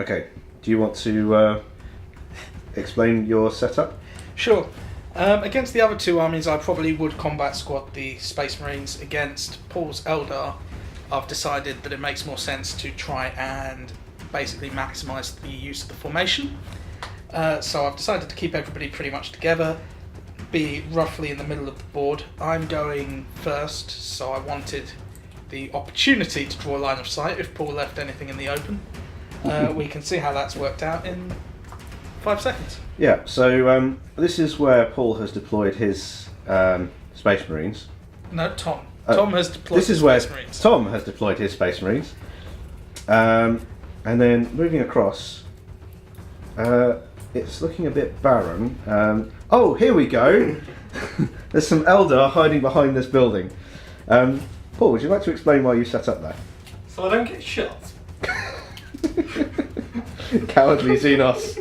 Okay. Do you want to explain your setup? Sure. Against the other two armies, I probably would combat squad the Space Marines. Against Paul's Eldar, I've decided that it makes more sense to try and basically maximise the use of the formation. So I've decided to keep everybody pretty much together, be roughly in the middle of the board. I'm going first, so I wanted the opportunity to draw a line of sight if Paul left anything in the open. We can see how that's worked out in 5 seconds. Yeah, so this is where Paul has deployed his Space Marines. No, Tom. Tom has deployed This is his where Space Marines. Tom has deployed his Space Marines. And then moving across, it's looking a bit barren. Oh, here we go! There's some Eldar hiding behind this building. Paul, would you like to explain why you set up there? So I don't get shot. Cowardly Xenos.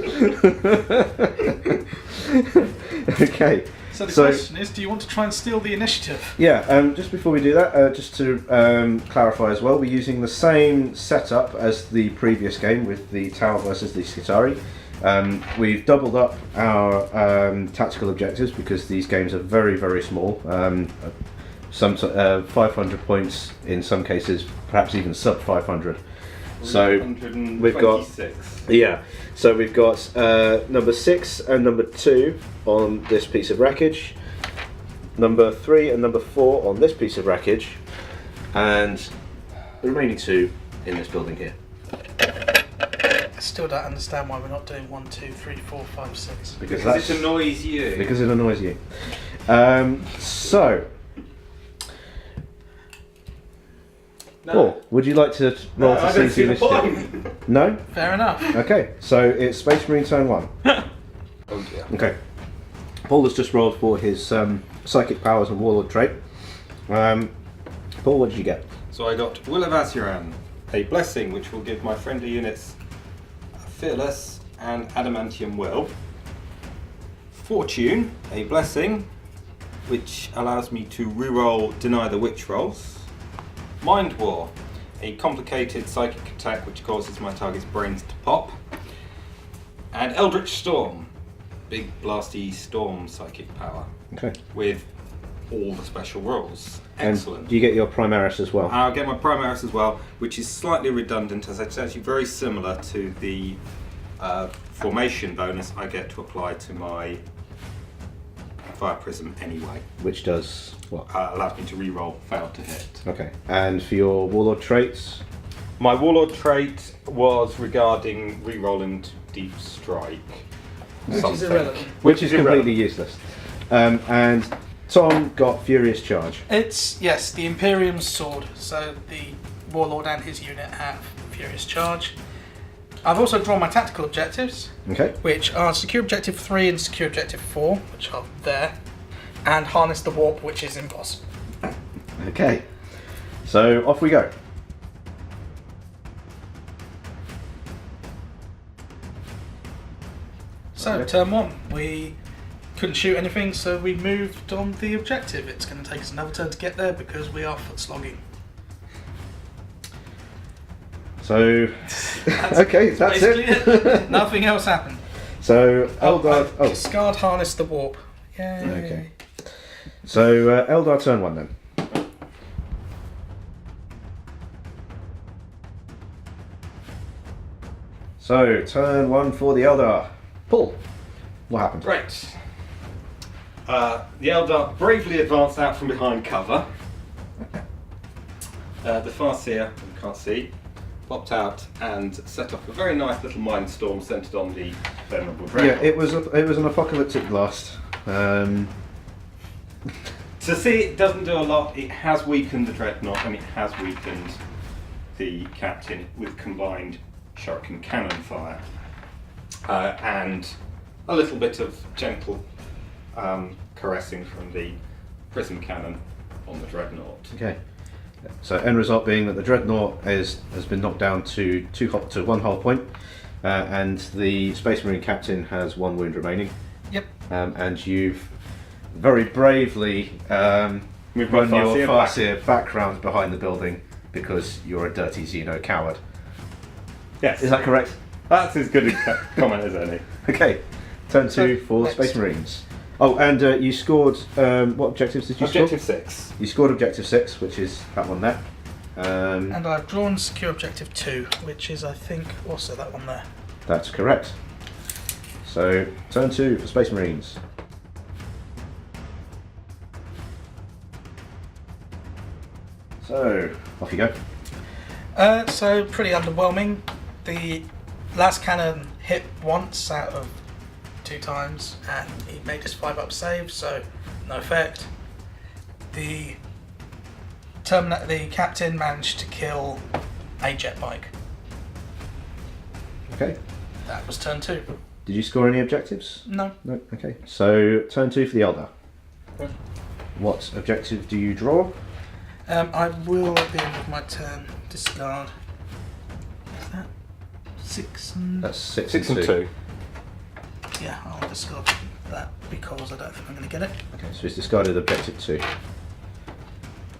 Okay. So the question is, do you want to try and steal the initiative? Yeah, just before we do that, just to clarify as well, we're using the same setup as the previous game with the Tower versus the Skitari. We've doubled up our tactical objectives because these games are very, very small. Some 500 points in some cases, perhaps even sub 500. So we've got So we've got number 6 and number 2 on this piece of wreckage, number 3 and number 4 on this piece of wreckage, and the remaining 2 in this building here. I still don't understand why we're not doing 1, 2, 3, 4, 5, 6. Because it annoys you. Because it annoys you. So. No. Paul, would you like to roll No, to I don't see the see the initiative? No? Fair enough. Okay, so it's Space Marine turn 1. Oh dear. Okay. Paul has just rolled for his psychic powers and warlord trait. Paul, what did you get? So I got Will of Azuran, a blessing which will give my friendly units Fearless and Adamantium Will. Fortune, a blessing which allows me to reroll Deny the Witch rolls. Mind War, a complicated psychic attack which causes my target's brains to pop. And Eldritch Storm, big blasty storm psychic power. Okay. With all the special rolls. Excellent. And do you get your Primaris as well? I'll get my Primaris as well, which is slightly redundant as it's actually very similar to the formation bonus I get to apply to my Fire Prism anyway. Which does what? Allows me to reroll failed to hit. Okay. And for your warlord traits? My Warlord trait was regarding rerolling to Deep Strike. Which is irrelevant. Which is completely useless. And Tom got Furious Charge. It's, yes, the Imperium's sword. So the Warlord and his unit have Furious Charge. I've also drawn my tactical objectives, Okay. which are Secure Objective 3 and Secure Objective 4, which are there, and Harness the Warp, which is impossible. Okay. So off we go. So, turn 1. We couldn't shoot anything, so we moved on the objective. It's going to take us another turn to get there because we are foot slogging. So, okay, that's it. Nothing else happened. So, Eldar. Oh, Discard Harness the Warp. Yay. okay. So, Eldar turn 1 then. So, turn 1 for the Eldar. Paul, what happened? Right. The Eldar bravely advanced out from behind cover. The Farseer, you can't see, popped out and set off a very nice little mind storm centered on the venerable dragon. Yeah, it was an apocalyptic blast. To see it doesn't do a lot, it has weakened the Dreadnought and it has weakened the Captain with combined shuriken cannon fire. And a little bit of gentle caressing from the prism cannon on the Dreadnought. Okay. So end result being that the Dreadnought has been knocked down to 1 hull point, and the Space Marine Captain has 1 wound remaining. Yep. And you've very bravely run your Farseer background behind the building because you're a dirty Xeno coward. Yes. Is that correct? That's as good a comment as any. Okay, turn 2 So, for next. Space Marines. Oh, and you scored. What objectives did you Objective score? 6. You scored objective 6, which is that one there. And I've drawn secure objective 2, which is, I think, also that one there. That's correct. So, turn 2 for Space Marines. So, off you go. So pretty underwhelming. The last cannon hit once out of 2 times, and he made his 5-up save, so no effect. The captain managed to kill a jet bike. Okay. That was turn 2. Did you score any objectives? No. No. Okay. So, turn 2 for the Eldar. Okay. What objective do you draw? I will at the end of my turn discard. Is that 6 and... That's 6, 6 and and 2. 2. Yeah, I'll discard that because I don't think I'm going to get it. Okay, so he's discarded objective 2.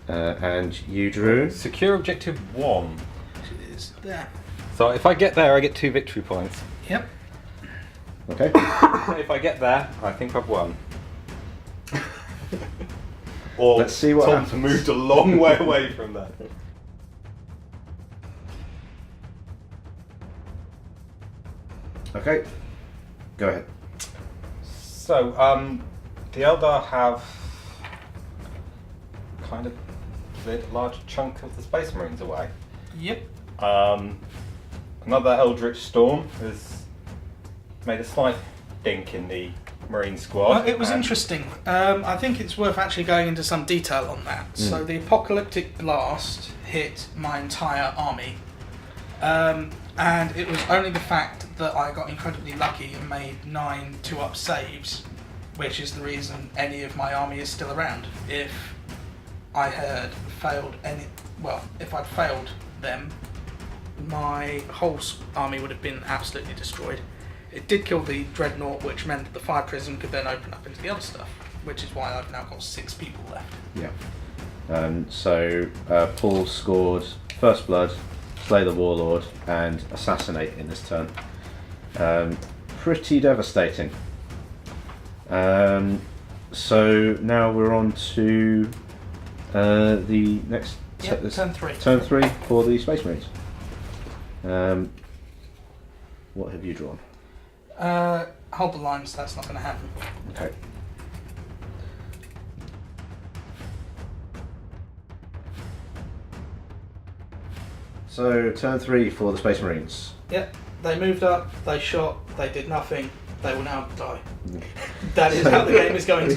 And you drew. Secure objective 1. It is there. So if I get there, I get 2 victory points. Yep. Okay. If I get there, I think I've won. Or Let's see what Tom's happens. moved a long way away from that. Okay. Go ahead. So, the Eldar have kind of cleared a large chunk of the Space Marines away. Yep. Another Eldritch Storm has made a slight dink in the Marine squad. Well, it was and- interesting. I think it's worth actually going into some detail on that. So the apocalyptic blast hit my entire army, and it was only the fact that I got incredibly lucky and made 9 2-up saves, which is the reason any of my army is still around. If I had failed if I'd failed them, my whole army would have been absolutely destroyed. It did kill the dreadnought, which meant that the fire prism could then open up into the other stuff, which is why I've now got 6 people left. Yeah. So Paul scored First Blood, Slay the Warlord, and Assassinate in this turn. Pretty devastating. So now we're on to the next. Yep, turn 3. Turn 3 for the Space Marines. What have you drawn? Hold the lines, that's not going to happen. Okay. So, turn 3 for the Space Marines. Yep, they moved up, they shot, they did nothing, they will now die. That is how the game is going to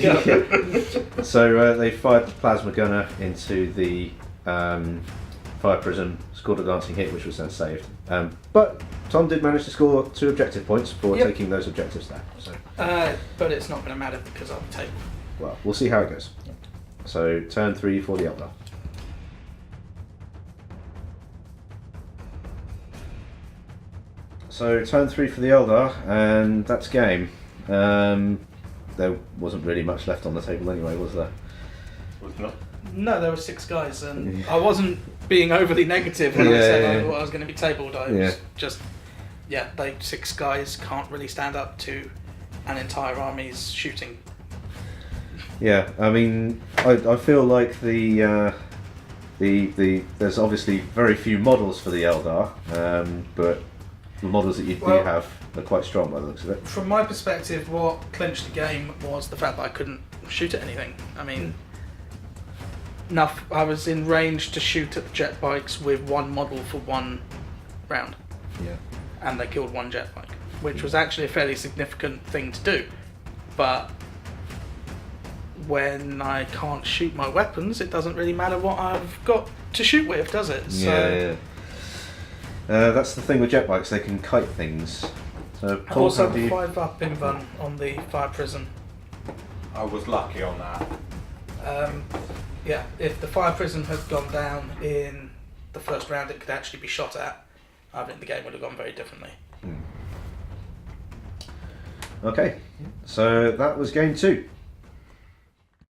go. So, they fired the plasma gunner into the fire prism, scored a glancing hit, which was then saved. But Tom did manage to score 2 objective points for Yep. taking those objectives there. So, But it's not going to matter because I'll take. well, we'll see how it goes. So, turn 3 for the Eldar. So, turn 3 for the Eldar, and that's game. There wasn't really much left on the table anyway, was there? Was not. No, there were 6 guys, and I wasn't being overly negative when I said I was going to be tabled. I was just, they 6 guys can't really stand up to an entire army's shooting. Yeah, I mean, I feel like the there's obviously very few models for the Eldar, but the models that you do have are quite strong by the looks of it. From my perspective, what clinched the game was the fact that I couldn't shoot at anything. I mean, I was in range to shoot at the jet bikes with 1 model for 1 round. Yeah. And they killed 1 jet bike, which was actually a fairly significant thing to do. But when I can't shoot my weapons, it doesn't really matter what I've got to shoot with, does it? Yeah. That's the thing with jet bikes; they can kite things. So I've Paul, also how do you- 5-up invuln on the fire prism. I was lucky on that. If the fire prism had gone down in the first round, it could actually be shot at. I think the game would have gone very differently. Okay, so that was game 2.